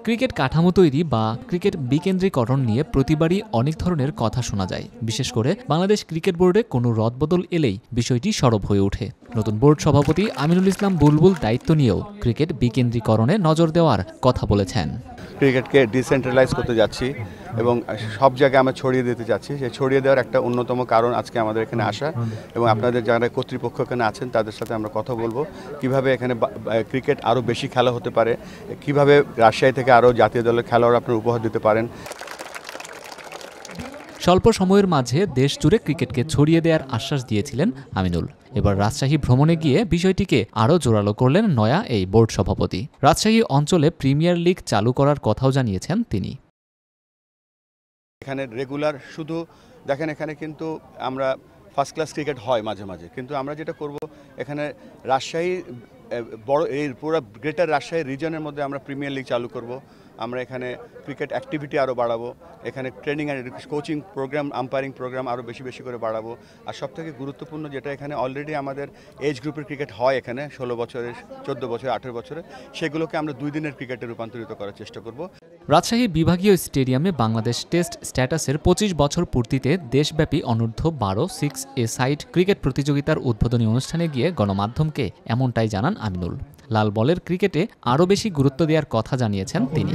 Cricket কাঠামো তৈরি বা ক্রিকেট বিকেন্দ্রীকরণ নিয়ে প্রতিবারই অনেক ধরনের কথা শোনা যায়। বিশেষ করে বাংলাদেশ ক্রিকেট বোর্ডে কোনো রদবদল এলেই বিষয়টি সরব হয়ে ওঠে। নতুন বোর্ড সভাপতি আমিনুল ইসলাম বুলবুল দায়িত্ব নিয়েও ক্রিকেট বিকেন্দ্রীকরণে নজর দেওয়ার কথা বলেছেন। ক্রিকেটকে ডিসেন্ট্রালাইজ করতে যাচ্ছি এবং সব জায়গায় আমরা ছড়িয়ে দিতে যাচ্ছি। সেই ছড়িয়ে দেওয়ার একটা অন্যতম কারণ আজকে আমাদের এখানে আসা এবং আপনাদের যারা কর্তৃপক্ষ এখানে আছেন তাদের সাথে আমরা কথা বলবো কিভাবে এখানে ক্রিকেট আরও বেশি খেলা হতে পারে, কিভাবে রাজশাহী থেকে আরও জাতীয় দলের খেলোয়াড় আপনারা উপহার দিতে পারেন। স্বল্প সময়ের মাঝে দেশ জুড়ে ক্রিকেটকে ছড়িয়ে দেওয়ার আশ্বাস দিয়েছিলেন আমিনুল। এবার রাজশাহী ভ্রমণে গিয়ে বিষয়টিকে আরও জোরালো করলেন নয়া এই বোর্ড সভাপতি। রাজশাহী অঞ্চলে প্রিমিয়ার লিগ চালু করার কথাও জানিয়েছেন তিনি। এখানে রেগুলার শুধু দেখেন, এখানে কিন্তু আমরা ফার্স্ট ক্লাস ক্রিকেট হয় মাঝে মাঝে, কিন্তু আমরা যেটা করব এখানে রাজশাহী বড় এই পুরো গ্রেটার রাজশাহী রিজনের মধ্যে আমরা প্রিমিয়ার লিগ চালু করব। আমরা এখানে ক্রিকেট অ্যাক্টিভিটি আরও বাড়াবো, এখানে training and coaching programme, umpiring programme আরও বেশি বেশি করে বাড়াবো। আর সবথেকে গুরুত্বপূর্ণ যেটা, এখানে অলরেডি আমাদের এজ গ্রুপের ক্রিকেট হয় এখানে 16 বছরের, 14 বছর, 18 বছরে, সেগুলোকে আমরা 2 দিনের ক্রিকেটে রূপান্তরিত করার চেষ্টা করব। রাজশাহী বিভাগীয় স্টেডিয়ামে বাংলাদেশ টেস্ট স্ট্যাটাসের 25 বছর পূর্তিতে দেশব্যাপী অনূর্ধ্ব 12 6 এ সাইড ক্রিকেট প্রতিযোগিতার উদ্বোধনী অনুষ্ঠানে গিয়ে গণমাধ্যমকে এমনটাই জানান আমিনুল। লাল বলের ক্রিকেটে আরও বেশি গুরুত্ব দেওয়ার কথা জানিয়েছেন তিনি।